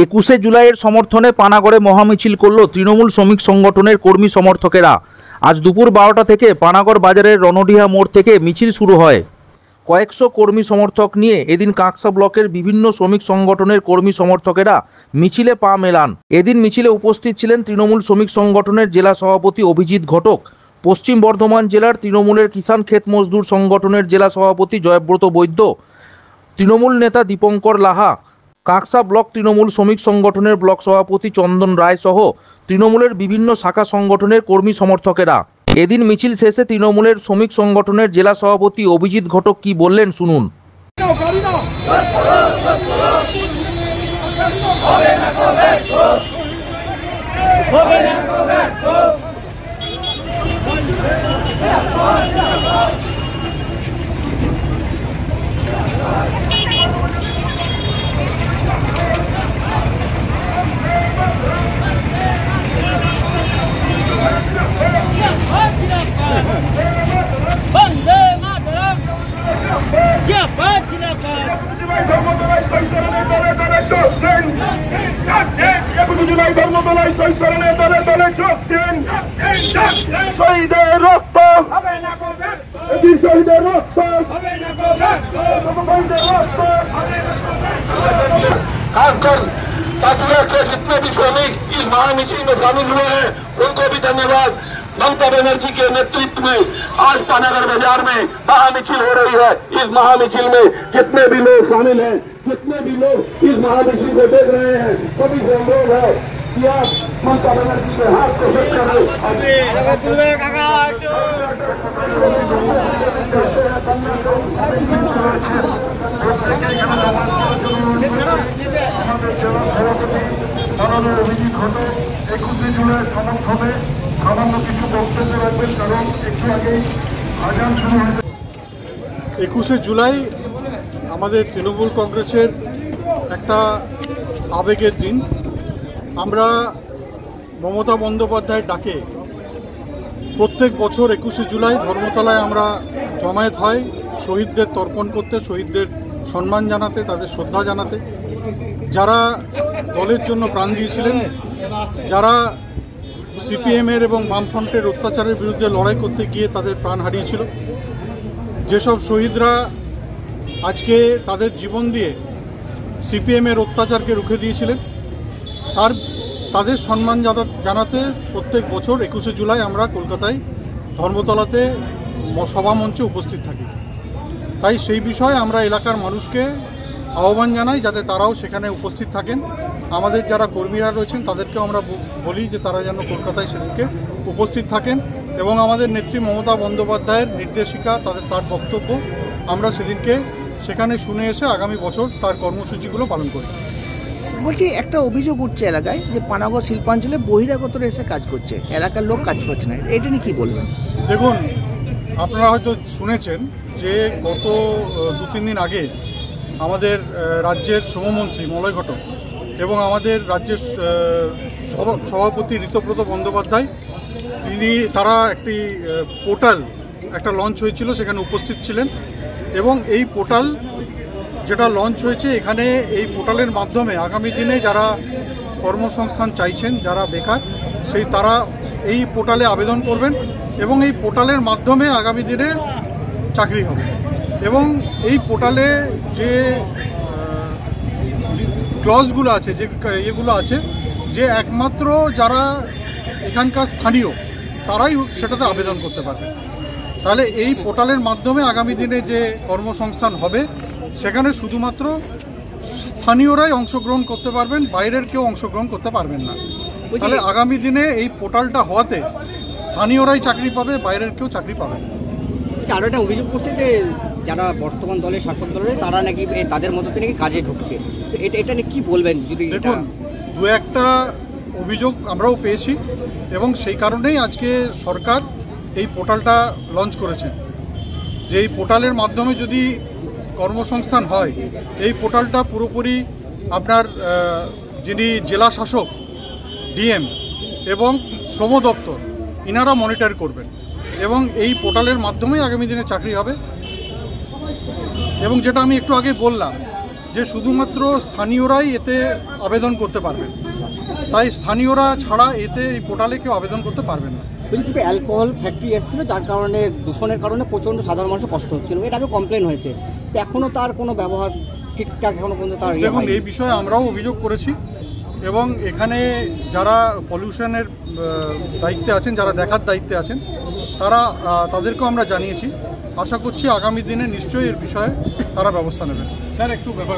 21শে জুলাইয়ের সমর্থনে পানাগড়ে মহামিছিল করল তৃণমূল শ্রমিক সংগঠনের কর্মী সমর্থকেরা। আজ দুপুর 12টা থেকে পানাগড় বাজারের রণডিহা মোড় থেকে মিছিল শুরু হয়। কয়েকশো কর্মী সমর্থক নিয়ে এদিন কাঁকসা ব্লকের বিভিন্ন শ্রমিক সংগঠনের কর্মী সমর্থকেরা মিছিলে পা মেলান। এদিন মিছিলে উপস্থিত ছিলেন তৃণমূল শ্রমিক সংগঠনের জেলা সভাপতি অভিজিৎ ঘটক, পশ্চিম বর্ধমান জেলার তৃণমূলের কিষাণ ক্ষেত মজদুর সংগঠনের জেলা সভাপতি জয়ব্রত বৈদ্য, তৃণমূল নেতা দীপঙ্কর লাহা, কাঁকসা ব্লক তৃণমূল শ্রমিক সংগঠনের ব্লক সভাপতি চন্দন রায় সহ তৃণমূলের বিভিন্ন শাখা সংগঠনের কর্মী সমর্থকেরা। এদিন মিছিল শেষে তৃণমূলের শ্রমিক সংগঠনের জেলা সভাপতি অভিজিৎ ঘটক কি বললেন শুনুন। खासकर तातुया के जितने भी श्रमिक इस महामिছিল में शामिल हुए हैं उनको भी धन्यवाद। ममता बनर्जी के नेतृत्व में आज पानागढ़ बाजार में महामिছিল हो रही है। इस महामिছিল में जितने भी लोग शामिल हैं, जितने भी लोग इस महामिছিল को देख रहे हैं, सभी से अनुरोध है कि आप ममता बनर्जी के हाथ को सेट करें। মাননীয় অভিজিৎ ঘটক 21শে জুলাই সমর্থনে সামান্য কিছু বক্তব্য রাখবেন, কারণ একটু আগেই আজান শুরু হয়েছে। 21শে জুলাই আমাদের তৃণমূল কংগ্রেসের একটা আবেগের দিন। আমরা মমতা বন্দ্যোপাধ্যায়ের ডাকে প্রত্যেক বছর 21শে জুলাই ধর্মতলায় আমরা জমায়েত হয় শহীদদের তর্পণ করতে, শহীদদের সম্মান জানাতে, তাদের শ্রদ্ধা জানাতে, যারা দলের জন্য প্রাণ দিয়েছিলেন, যারা সিপিএমের এবং বামফ্রন্টের অত্যাচারের বিরুদ্ধে লড়াই করতে গিয়ে তাদের প্রাণ হারিয়েছিল, যেসব শহীদরা আজকে তাদের জীবন দিয়ে সিপিএমের অত্যাচারকে রুখে দিয়েছিলেন, তাদের সম্মান জানাতে প্রত্যেক বছর 21শে জুলাই আমরা কলকাতায় ধর্মতলাতে সভামঞ্চে উপস্থিত থাকি। তাই সেই বিষয়ে আমরা এলাকার মানুষকে আহ্বান জানাই যাতে তারাও সেখানে উপস্থিত থাকেন। আমাদের যারা কর্মীরা রয়েছেন তাদেরকেও আমরা বলি যে তারা যেন কলকাতায় সেদিনকে উপস্থিত থাকেন এবং আমাদের নেত্রী মমতা বন্দ্যোপাধ্যায়ের নির্দেশিকা, তার বক্তব্য আমরা সেদিনকে সেখানে শুনে এসে আগামী বছর তার কর্মসূচিগুলো পালন করি। বলছি, একটা অভিযোগ উঠছে এলাকায় যে পানাগড় শিল্পাঞ্চলে বহিরাগতরা এসে কাজ করছে, এলাকার লোক কাজ করছে না, এটা নিয়ে কী বলবেন? দেখুন, আপনারা হয়তো শুনেছেন যে গত 2-3 দিন আগে আমাদের রাজ্যের শ্রমমন্ত্রী মলয় ঘটক এবং আমাদের রাজ্যের সভাপতি ঋতব্রত বন্দ্যোপাধ্যায় তারা একটি পোর্টাল একটা লঞ্চ হয়েছিল, সেখানে উপস্থিত ছিলেন এবং এই পোর্টাল যেটা লঞ্চ হয়েছে, এখানে এই পোর্টালের মাধ্যমে আগামী দিনে যারা কর্মসংস্থান চাইছেন, যারা বেকার, তারা এই পোর্টালে আবেদন করবেন এবং এই পোর্টালের মাধ্যমে আগামী দিনে চাকরি হবে। এবং এই পোর্টালে যে ক্লজগুলো আছে, যে ইয়েগুলো আছে, যে একমাত্র যারা এখানকার স্থানীয় তারাই সেটাতে আবেদন করতে পারবে। তাহলে এই পোর্টালের মাধ্যমে আগামী দিনে যে কর্মসংস্থান হবে সেখানে শুধুমাত্র স্থানীয়রাই অংশগ্রহণ করতে পারবেন, বাইরের কেউ অংশগ্রহণ করতে পারবেন না। তাহলে আগামী দিনে এই পোর্টালটা হওয়াতে স্থানীয়রাই চাকরি পাবে, বাইরের কেউ চাকরি পাবে না। আরও একটা অভিযোগ করছে যে যারা বর্তমান দলের শাসক দলের তারা নাকি তাদের মধ্যে নাকি কাজে ঢুকছে, তো এটা নিয়ে কী বলবেন? যদি দেখুন, 2-1টা অভিযোগ আমরাও পেয়েছি এবং সেই কারণেই আজকে সরকার এই পোর্টালটা লঞ্চ করেছে যে এই পোর্টালের মাধ্যমে যদি কর্মসংস্থান হয়, এই পোর্টালটা পুরোপুরি আপনার যিনি জেলা শাসক, ডিএম এবং শ্রম দপ্তর ইনারা মনিটর করবেন এবং এই পোর্টালের মাধ্যমেই আগামী দিনে চাকরি হবে। এবং যেটা আমি একটু আগে বললাম যে শুধুমাত্র স্থানীয়রাই এতে আবেদন করতে পারবেন, তাই স্থানীয়রা ছাড়া এতে এই পোর্টালে কেউ আবেদন করতে পারবেন না। বলছি দুটো অ্যালকোহল ফ্যাক্টরি এসেছিল, যার কারণে দূষণের কারণে প্রচণ্ড সাধারণ মানুষের কষ্ট হচ্ছিল, এর আগে কমপ্লেন হয়েছে, তো এখনও তার কোনো ব্যবহার ঠিকঠাক এখনো পর্যন্ত তার দেখুন, এই বিষয়ে আমরাও অভিযোগ করেছি এবং এখানে যারা পলিউশনের দায়িত্বে আছেন, যারা দেখার দায়িত্বে আছেন, তাদেরকেও আমরা জানিয়েছি। আশা করছি আগামী দিনে নিশ্চয়ই এর বিষয়ে তারা ব্যবস্থা নেবেন। স্যার একটু ব্যাপার